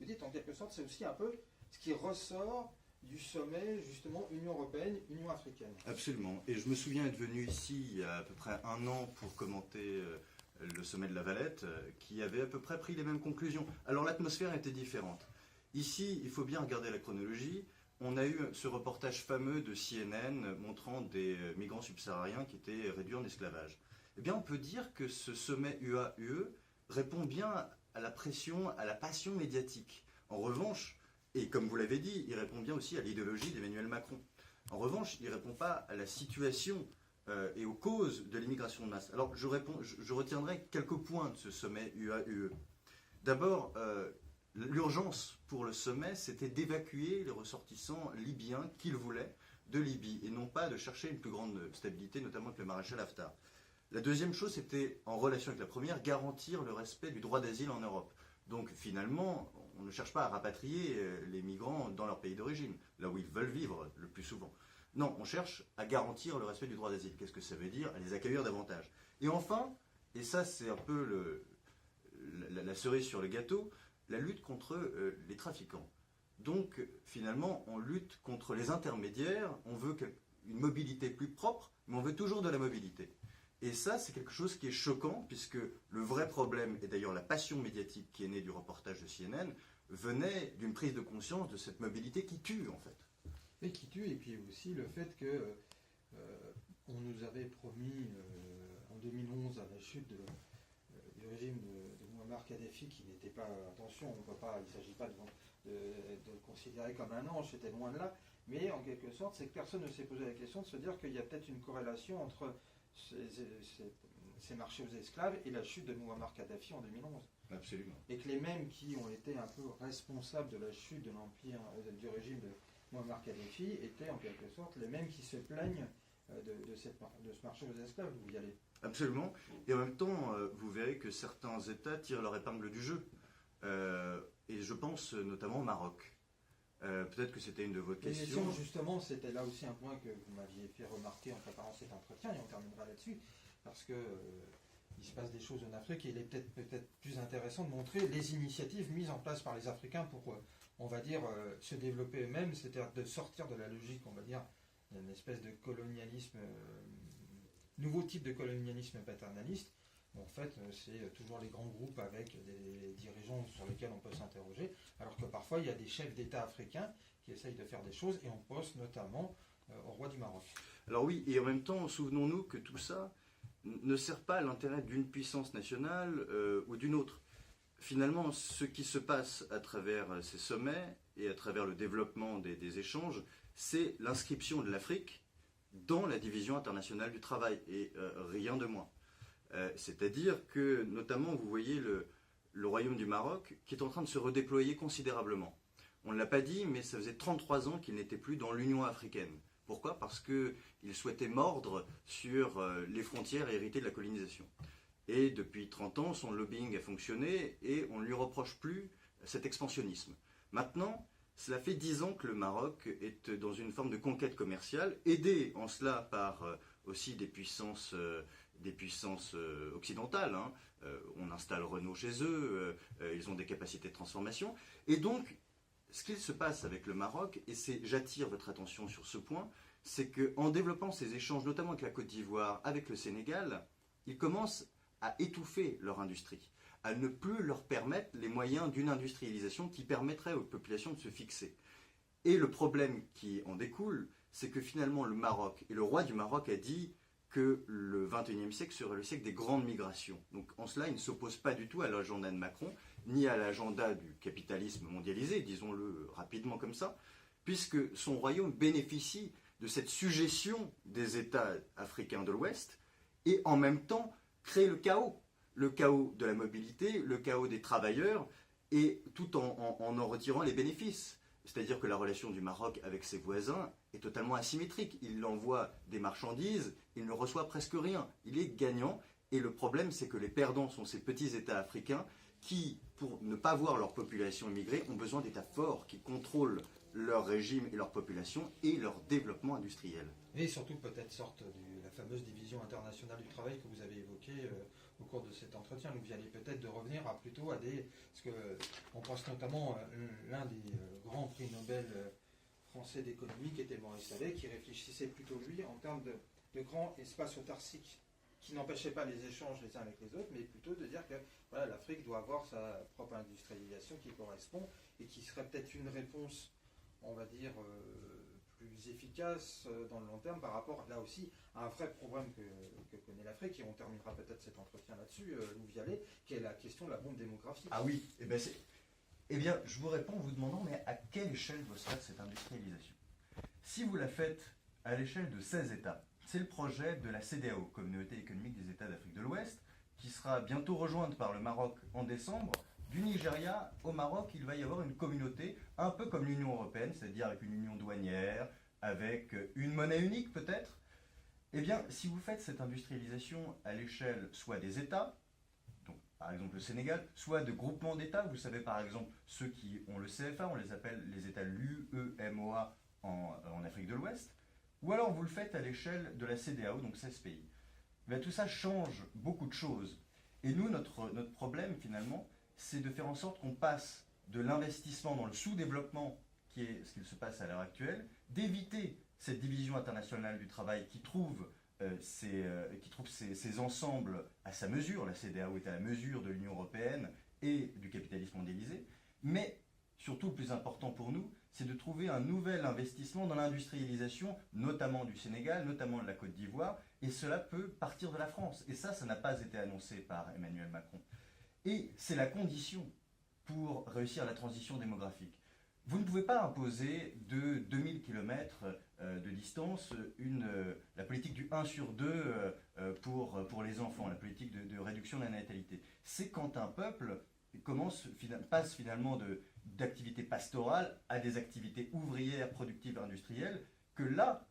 vous dites en quelque sorte, c'est aussi un peu ce qui ressort du sommet, justement, Union européenne, Union africaine. Absolument. Et je me souviens être venu ici il y a à peu près un an pour commenter le sommet de la Valette, qui avait à peu près pris les mêmes conclusions. Alors l'atmosphère était différente. Ici, il faut bien regarder la chronologie. On a eu ce reportage fameux de CNN montrant des migrants subsahariens qui étaient réduits en esclavage. Eh bien, on peut dire que ce sommet UA-UE répond bien à la pression, à la passion médiatique. En revanche, et comme vous l'avez dit, il répond bien aussi à l'idéologie d'Emmanuel Macron. En revanche, il ne répond pas à la situation et aux causes de l'immigration de masse. Alors, je retiendrai quelques points de ce sommet UA-UE. D'abord, l'urgence pour le sommet, c'était d'évacuer les ressortissants libyens qu'ils voulaient de Libye, et non pas de chercher une plus grande stabilité, notamment avec le maréchal Haftar. La deuxième chose, c'était, en relation avec la première, garantir le respect du droit d'asile en Europe. Donc finalement, on ne cherche pas à rapatrier les migrants dans leur pays d'origine, là où ils veulent vivre le plus souvent. Non, on cherche à garantir le respect du droit d'asile. Qu'est-ce que ça veut dire? À les accueillir davantage. Et enfin, et ça c'est un peu la cerise sur le gâteau, la lutte contre les trafiquants. Donc finalement, on lutte contre les intermédiaires, on veut une mobilité plus propre, mais on veut toujours de la mobilité. Et ça, c'est quelque chose qui est choquant, puisque le vrai problème, et d'ailleurs la passion médiatique qui est née du reportage de CNN, venait d'une prise de conscience de cette mobilité qui tue, en fait. Et qui tue, et puis aussi le fait que on nous avait promis en 2011, à la chute du régime de Muammar Kadhafi, qui n'était pas, attention, on peut pas, il ne s'agit pas de le considérer comme un ange, c'était loin de là, mais en quelque sorte, c'est que personne ne s'est posé la question de se dire qu'il y a peut-être une corrélation entre ces marchés aux esclaves et la chute de Muammar Kadhafi en 2011. Absolument. Et que les mêmes qui ont été un peu responsables de la chute de l'empire, du régime de Muammar Kadhafi, étaient en quelque sorte les mêmes qui se plaignent de ce marché aux esclaves. Vous y allez. Absolument. Et en même temps, vous verrez que certains États tirent leur épingle du jeu. Et je pense notamment au Maroc. Peut-être que c'était une de vos questions. Justement, c'était là aussi un point que vous m'aviez fait remarquer en préparant cet entretien, et on terminera là-dessus, parce que il se passe des choses en Afrique, et il est peut-être plus intéressant de montrer les initiatives mises en place par les Africains pour, on va dire, se développer eux-mêmes, c'est-à-dire de sortir de la logique, on va dire, d'une espèce de colonialisme, nouveau type de colonialisme paternaliste. En fait, c'est toujours les grands groupes avec des dirigeants sur lesquels on peut s'interroger, alors que parfois il y a des chefs d'État africains qui essayent de faire des choses, et on pense notamment au roi du Maroc. Alors oui, et en même temps, souvenons-nous que tout ça ne sert pas à l'intérêt d'une puissance nationale ou d'une autre. Finalement, ce qui se passe à travers ces sommets et à travers le développement des échanges, c'est l'inscription de l'Afrique dans la division internationale du travail, et rien de moins. C'est-à-dire que, notamment, vous voyez le Royaume du Maroc qui est en train de se redéployer considérablement. On ne l'a pas dit, mais ça faisait 33 ans qu'il n'était plus dans l'Union africaine. Pourquoi? Parce qu'il souhaitait mordre sur les frontières et hériter de la colonisation. Et depuis 30 ans, son lobbying a fonctionné et on ne lui reproche plus cet expansionnisme. Maintenant, cela fait 10 ans que le Maroc est dans une forme de conquête commerciale, aidé en cela par aussi des puissances occidentales. Hein. On installe Renault chez eux, ils ont des capacités de transformation. Et donc, ce qu'il se passe avec le Maroc, et j'attire votre attention sur ce point, c'est qu'en développant ces échanges, notamment avec la Côte d'Ivoire, avec le Sénégal, ils commencent à étouffer leur industrie, à ne plus leur permettre les moyens d'une industrialisation qui permettrait aux populations de se fixer. Et le problème qui en découle, c'est que finalement le Maroc, et le roi du Maroc a dit que le XXIe siècle serait le siècle des grandes migrations. Donc en cela, il ne s'oppose pas du tout à l'agenda de Macron, ni à l'agenda du capitalisme mondialisé, disons-le rapidement comme ça, puisque son royaume bénéficie de cette suggestion des États africains de l'Ouest, et en même temps crée le chaos de la mobilité, le chaos des travailleurs, et tout en retirant les bénéfices. C'est-à-dire que la relation du Maroc avec ses voisins est totalement asymétrique. Il envoie des marchandises, il ne reçoit presque rien. Il est gagnant, et le problème, c'est que les perdants sont ces petits États africains qui, pour ne pas voir leur population immigrer, ont besoin d'États forts qui contrôlent leur régime et leur population et leur développement industriel. Et surtout peut-être sorte de la fameuse division internationale du travail que vous avez évoquée au cours de cet entretien, vous allez peut-être de revenir plutôt à des... Parce que on pense notamment à l'un des grands prix Nobel français d'économie qui était Maurice Allais, qui réfléchissait plutôt lui en termes de grands espaces autarciques qui n'empêchaient pas les échanges les uns avec les autres, mais plutôt de dire que voilà, l'Afrique doit avoir sa propre industrialisation qui correspond et qui serait peut-être une réponse, on va dire, plus efficace dans le long terme par rapport, là aussi, à un vrai problème que connaît l'Afrique, et on terminera peut-être cet entretien là-dessus, Louis Vialet, qui est la question de la bombe démographique. Ah oui, eh bien, je vous réponds en vous demandant, mais à quelle échelle doit se faire cette industrialisation? Si vous la faites à l'échelle de 16 États, c'est le projet de la CEDEAO, Communauté économique des États d'Afrique de l'Ouest, qui sera bientôt rejointe par le Maroc en décembre. Du Nigeria au Maroc, il va y avoir une communauté un peu comme l'Union européenne, c'est-à-dire avec une union douanière, avec une monnaie unique peut-être. Eh bien, si vous faites cette industrialisation à l'échelle soit des États, donc par exemple le Sénégal, soit de groupements d'États, vous savez par exemple ceux qui ont le CFA, on les appelle les États l'UEMOA en Afrique de l'Ouest, ou alors vous le faites à l'échelle de la CEDEAO, donc 16 pays. Bien, tout ça change beaucoup de choses. Et nous, notre problème finalement, c'est de faire en sorte qu'on passe de l'investissement dans le sous-développement, qui est ce qu'il se passe à l'heure actuelle, d'éviter cette division internationale du travail qui trouve ces ensembles à sa mesure. La CEDEAO est à la mesure de l'Union européenne et du capitalisme mondialisé. Mais surtout, le plus important pour nous, c'est de trouver un nouvel investissement dans l'industrialisation, notamment du Sénégal, notamment de la Côte d'Ivoire, et cela peut partir de la France. Et ça n'a pas été annoncé par Emmanuel Macron. Et c'est la condition pour réussir la transition démographique. Vous ne pouvez pas imposer de 2000 km de distance la politique du 1 sur 2 pour les enfants, la politique de réduction de la natalité. C'est quand un peuple passe finalement d'activités pastorales à des activités ouvrières, productives, industrielles, que là,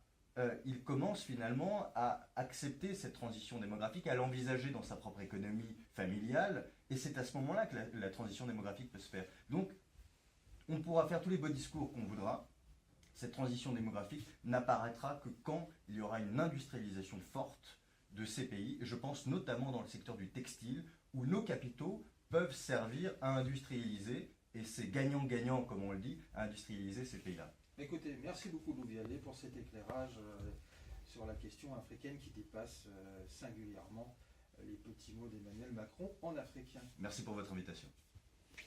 il commence finalement à accepter cette transition démographique, à l'envisager dans sa propre économie familiale, et c'est à ce moment-là que la transition démographique peut se faire. Donc, on pourra faire tous les beaux discours qu'on voudra, cette transition démographique n'apparaîtra que quand il y aura une industrialisation forte de ces pays. Je pense notamment dans le secteur du textile, où nos capitaux peuvent servir à industrialiser, et c'est gagnant-gagnant, comme on le dit, à industrialiser ces pays-là. Écoutez, merci beaucoup Louis Vialet pour cet éclairage sur la question africaine qui dépasse singulièrement les petits mots d'Emmanuel Macron en africain. Merci pour votre invitation.